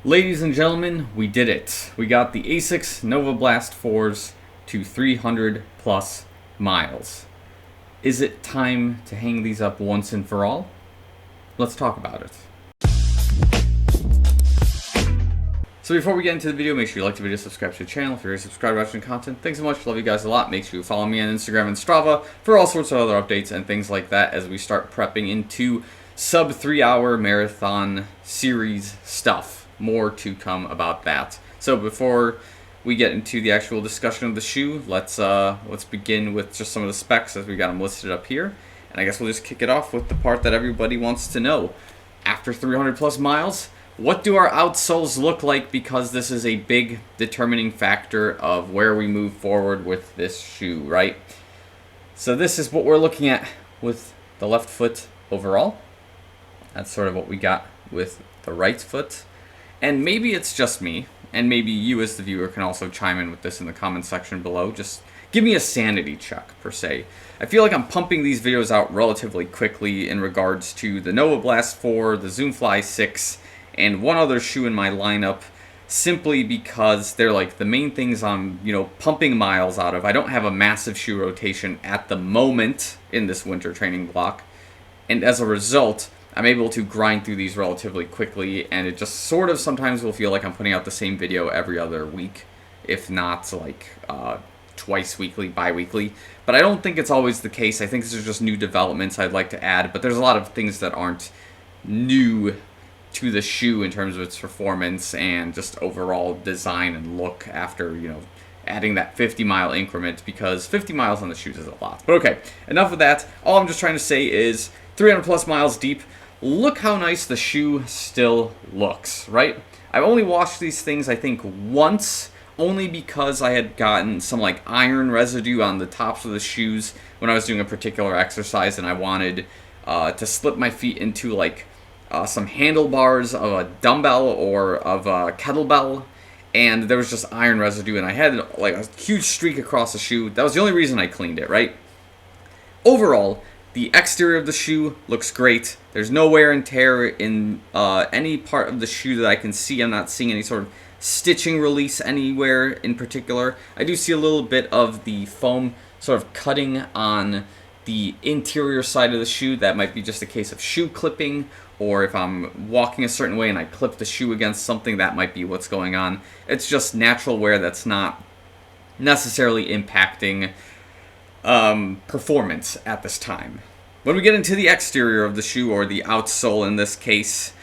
Ladies and gentlemen, we did it. We got the Asics Novablast 4s to 300 plus miles. Is it time to hang these up once and for all? Let's talk about it. So before we get into the video, make sure you like the video, subscribe to the channel if you're subscribed watching content. Thanks so much, love you guys a lot. Make sure you follow me on Instagram and Strava for all sorts of other updates and things like that as we start prepping into sub 3-hour marathon series stuff. More to come about that. So before we get into the actual discussion of the shoe, let's begin with just some of the specs as we got them listed up here. And I guess we'll just kick it off with the part that everybody wants to know. After 300 plus miles, what do our outsoles look like? Because this is a big determining factor of where we move forward with this shoe, right? So this is what we're looking at with the left foot overall. That's sort of what we got with the right foot. And maybe it's just me, and maybe you as the viewer can also chime in with this in the comment section below. Just give me a sanity check, per se. I feel like I'm pumping these videos out relatively quickly in regards to the Novablast 4, the Zoomfly 6, and one other shoe in my lineup, simply because they're like the main things I'm, pumping miles out of. I don't have a massive shoe rotation at the moment in this winter training block, and as a result, I'm able to grind through these relatively quickly, and it just sort of sometimes will feel like I'm putting out the same video every other week, if not like twice weekly, bi-weekly. But I don't think it's always the case. I think these are just new developments I'd like to add, but there's a lot of things that aren't new to the shoe in terms of its performance and just overall design and look after, adding that 50-mile increment, because 50 miles on the shoes is a lot. But okay, enough of that. All I'm just trying to say is 300 plus miles deep. Look how nice the shoe still looks, right? I've only washed these things, I think, once, only because I had gotten some like iron residue on the tops of the shoes when I was doing a particular exercise, and I wanted to slip my feet into like some handlebars of a dumbbell or of a kettlebell, and there was just iron residue, and I had like a huge streak across the shoe. That was the only reason I cleaned it, right? Overall, the exterior of the shoe looks great. There's no wear and tear in any part of the shoe that I can see. I'm not seeing any sort of stitching release anywhere in particular. I do see a little bit of the foam sort of cutting on the interior side of the shoe. That might be just a case of shoe clipping, or if I'm walking a certain way and I clip the shoe against something, that might be what's going on. It's just natural wear that's not necessarily impacting performance at this time. When we get into the exterior of the shoe, or the outsole in this case,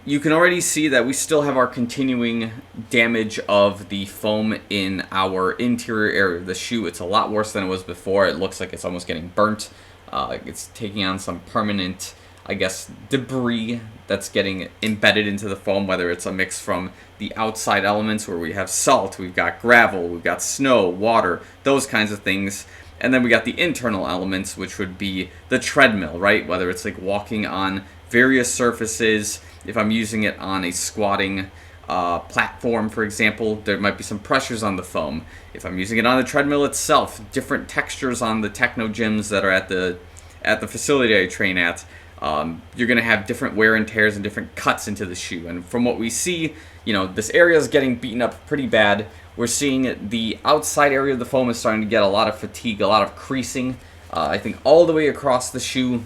you can already see that we still have our continuing damage of the foam in our interior area of the shoe. It's a lot worse than it was before. It looks like it's almost getting burnt. It's taking on some permanent, I guess, debris that's getting embedded into the foam, whether it's a mix from the outside elements where we have salt, we've got gravel, we've got snow, water, those kinds of things. And then we got the internal elements, which would be the treadmill, right? Whether it's like walking on various surfaces, if I'm using it on a squatting platform, for example, there might be some pressures on the foam. If I'm using it on the treadmill itself, different textures on the techno gyms that are at the facility I train at, you're going to have different wear and tears and different cuts into the shoe. And from what we see, this area is getting beaten up pretty bad. We're seeing the outside area of the foam is starting to get a lot of fatigue, a lot of creasing, I think all the way across the shoe.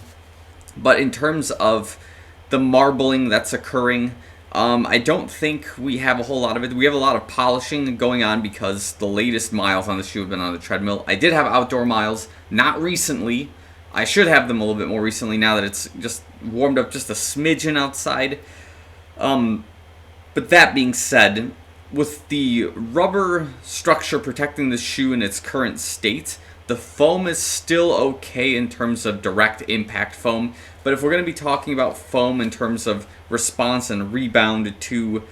But in terms of the marbling that's occurring, I don't think we have a whole lot of it. We have a lot of polishing going on because the latest miles on the shoe have been on the treadmill. I did have outdoor miles, not recently. I should have them a little bit more recently now that it's just warmed up just a smidgen outside. But that being said, with the rubber structure protecting the shoe in its current state, the foam is still okay in terms of direct impact foam. But if we're going to be talking about foam in terms of response and rebound to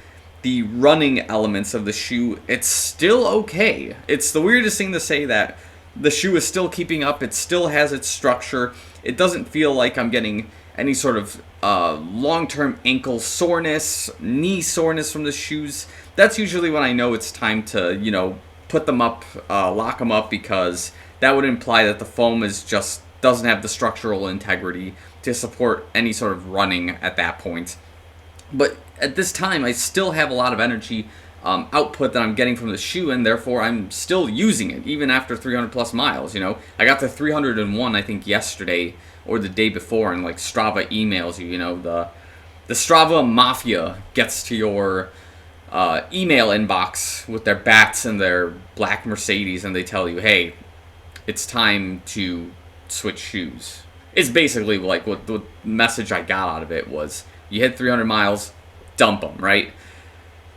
the running elements of the shoe, it's still okay. It's the weirdest thing to say that the shoe is still keeping up. It still has its structure. It doesn't feel like I'm getting any sort of long-term ankle soreness, knee soreness from the shoes. That's usually when I know it's time to, put them up, lock them up, because that would imply that the foam doesn't have the structural integrity to support any sort of running at that point. But at this time, I still have a lot of energy output that I'm getting from the shoe, and therefore I'm still using it, even after 300 plus miles, you know. I got to 301, I think, yesterday or the day before, and like Strava emails you, you know, the Strava mafia gets to your email inbox with their bats and their black Mercedes, and they tell you, hey, it's time to switch shoes. It's basically like what the message I got out of it was, you hit 300 miles, dump them, right?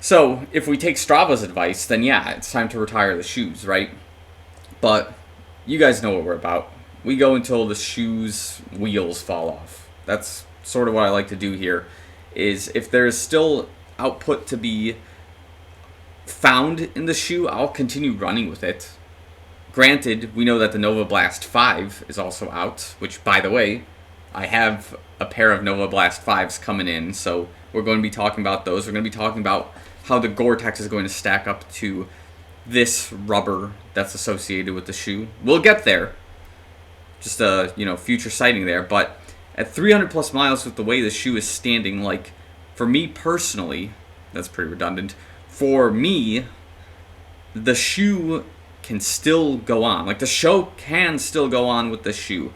So if we take Strava's advice, then yeah, it's time to retire the shoes, right? But you guys know what we're about. We go until the shoes' wheels fall off. That's sort of what I like to do here, is if there's still output to be found in the shoe, I'll continue running with it. Granted, we know that the Novablast 5 is also out, which, by the way, I have a pair of Novablast 5s coming in, so we're going to be talking about those. We're going to be talking about how the Gore-Tex is going to stack up to this rubber that's associated with the shoe. We'll get there. Just a, you know, future sighting there, but at 300 plus miles with the way the shoe is standing, like, for me personally, that's pretty redundant, for me, the shoe can still go on. Like, the show can still go on with the shoe.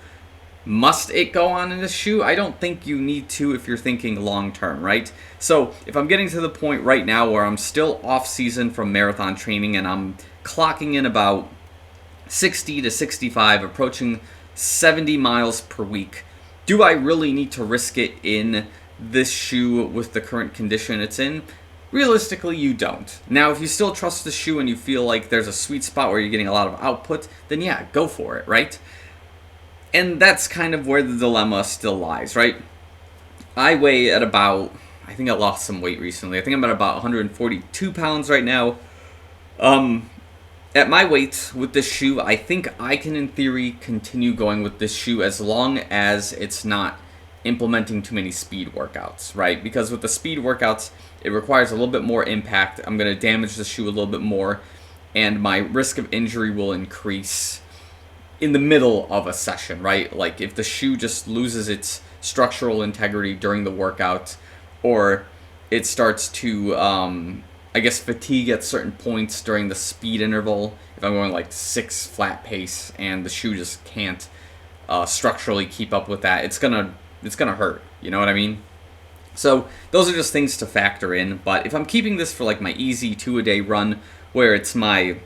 Must it go on in the shoe? I don't think you need to if you're thinking long term, right? So if I'm getting to the point right now where I'm still off season from marathon training and I'm clocking in about 60 to 65, approaching 70 miles per week, do I really need to risk it in this shoe with the current condition it's in? Realistically, you don't. Now, if you still trust the shoe and you feel like there's a sweet spot where you're getting a lot of output, then yeah, go for it, right? And that's kind of where the dilemma still lies, right? I weigh at about, I think I lost some weight recently. I think I'm at about 142 pounds right now. At my weight with this shoe, I think I can, in theory, continue going with this shoe as long as it's not implementing too many speed workouts, right? Because with the speed workouts, it requires a little bit more impact. I'm going to damage the shoe a little bit more, and my risk of injury will increase in the middle of a session, right? Like if the shoe just loses its structural integrity during the workout, or it starts to, I guess, fatigue at certain points during the speed interval. If I'm going like 6 flat pace and the shoe just can't structurally keep up with that, it's gonna hurt. You know what I mean? So those are just things to factor in. But if I'm keeping this for like my easy 2-a-day run, where it's my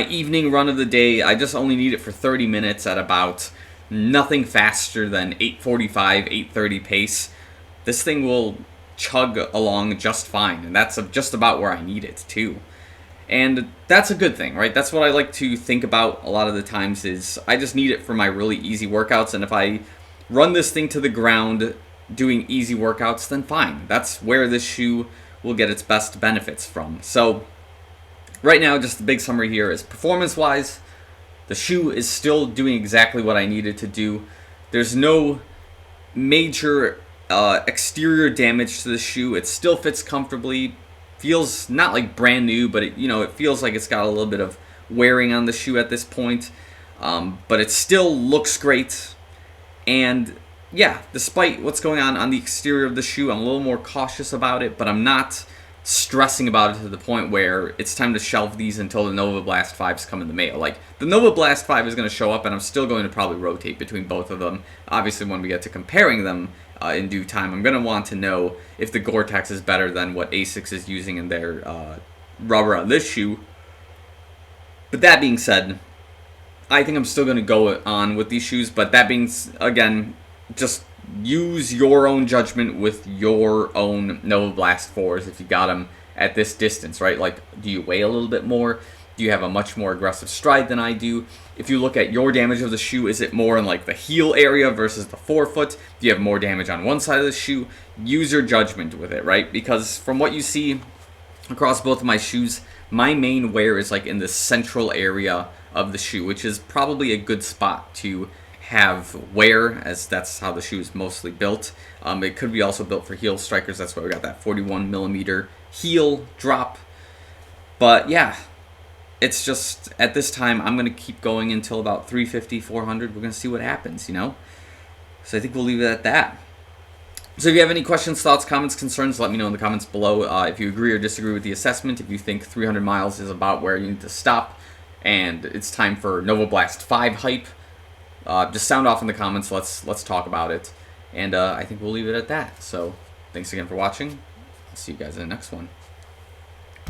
evening run of the day, I just only need it for 30 minutes at about nothing faster than 8:45, 8:30 pace, this thing will chug along just fine, and that's just about where I need it too. And that's a good thing, right? That's what I like to think about a lot of the times, is I just need it for my really easy workouts, and if I run this thing to the ground doing easy workouts, then fine. That's where this shoe will get its best benefits from. So right now, just the big summary here is, performance-wise, the shoe is still doing exactly what I needed to do. There's no major exterior damage to the shoe. It still fits comfortably. Feels not like brand new, but it feels like it's got a little bit of wearing on the shoe at this point. But it still looks great. And yeah, despite what's going on the exterior of the shoe, I'm a little more cautious about it, but I'm not stressing about it to the point where it's time to shelve these until the Novablast 5s come in the mail. Like, the Novablast 5 is going to show up, and I'm still going to probably rotate between both of them. Obviously, when we get to comparing them in due time, I'm going to want to know if the Gore-Tex is better than what Asics is using in their rubber on this shoe. But that being said, I think I'm still going to go on with these shoes, but that being, again, just use your own judgment with your own Novablast 4s if you got them at this distance, right? Like, do you weigh a little bit more? Do you have a much more aggressive stride than I do? If you look at your damage of the shoe, is it more in like the heel area versus the forefoot? Do you have more damage on one side of the shoe? Use your judgment with it, right? Because from what you see across both of my shoes, my main wear is like in the central area of the shoe, which is probably a good spot to have wear, as that's how the shoe is mostly built. It could be also built for heel strikers. That's why we got that 41 millimeter heel drop. But yeah, it's just, at this time, I'm going to keep going until about 350, 400. We're going to see what happens, So I think we'll leave it at that. So if you have any questions, thoughts, comments, concerns, let me know in the comments below. If you agree or disagree with the assessment, if you think 300 miles is about where you need to stop, and it's time for Novablast 5 hype, just sound off in the comments. Let's talk about it. And I think we'll leave it at that. So thanks again for watching. I'll see you guys in the next one.